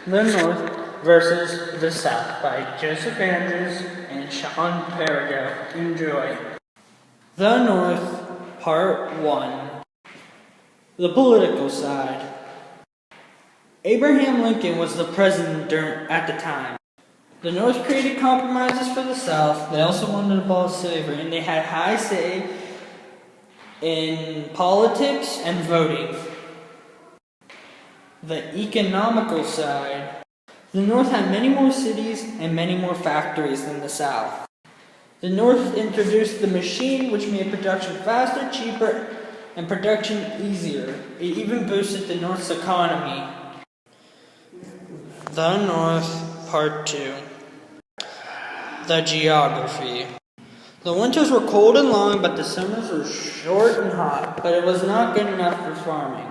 The North versus the South by Joseph Andrews and Shawn. Enjoy. The North, Part 1. The political side. Abraham Lincoln was the president at the time. The North created compromises for the South. They also wanted to abolish slavery, and they had high say in politics and voting. The economical side. The North had many more cities and many more factories than the South. The North introduced the machine, which made production faster, cheaper, and production easier. It even boosted the North's economy. The North, Part 2. The geography. The winters were cold and long, but the summers were short and hot, but it was not good enough for farming.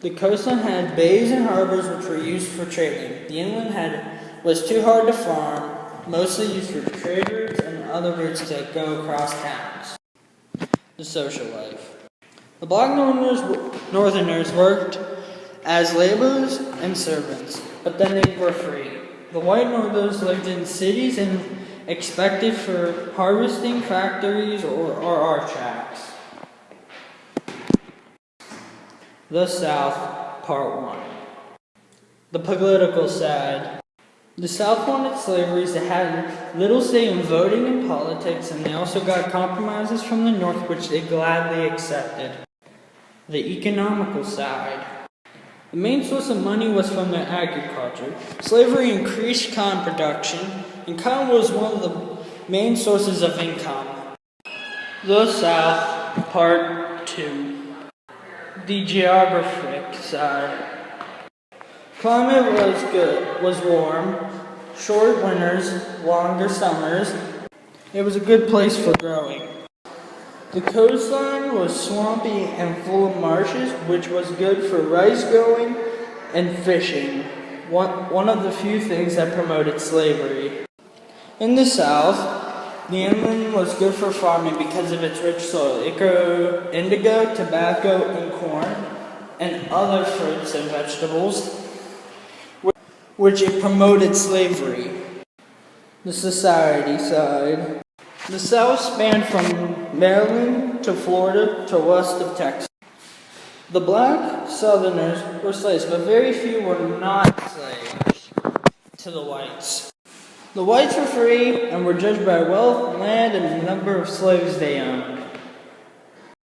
The coastline had bays and harbors which were used for trading. The inland was too hard to farm, mostly used for trade routes and other routes to go across towns. The social life. The black northerners worked as laborers and servants, but then they were free. The white northerners lived in cities and expected for harvesting factories or art tracks. The South, Part 1. The political side. The South wanted slavery that had little say in voting and politics, and they also got compromises from the North which they gladly accepted. The economical side. The main source of money was from their agriculture. Slavery increased cotton production, and cotton was one of the main sources of income. The South, Part 2. The geographic side. Climate was warm, short winters, longer summers. It was a good place for growing. The coastline was swampy and full of marshes, which was good for rice growing and fishing, one of the few things that promoted slavery. In the South, the inland was good for farming because of its rich soil. It grew indigo, tobacco, and corn, and other fruits and vegetables, which it promoted slavery. The society side. The South spanned from Maryland to Florida to west of Texas. The black Southerners were slaves, but very few were not slaves to the whites. The whites were free and were judged by wealth, land, and the number of slaves they owned.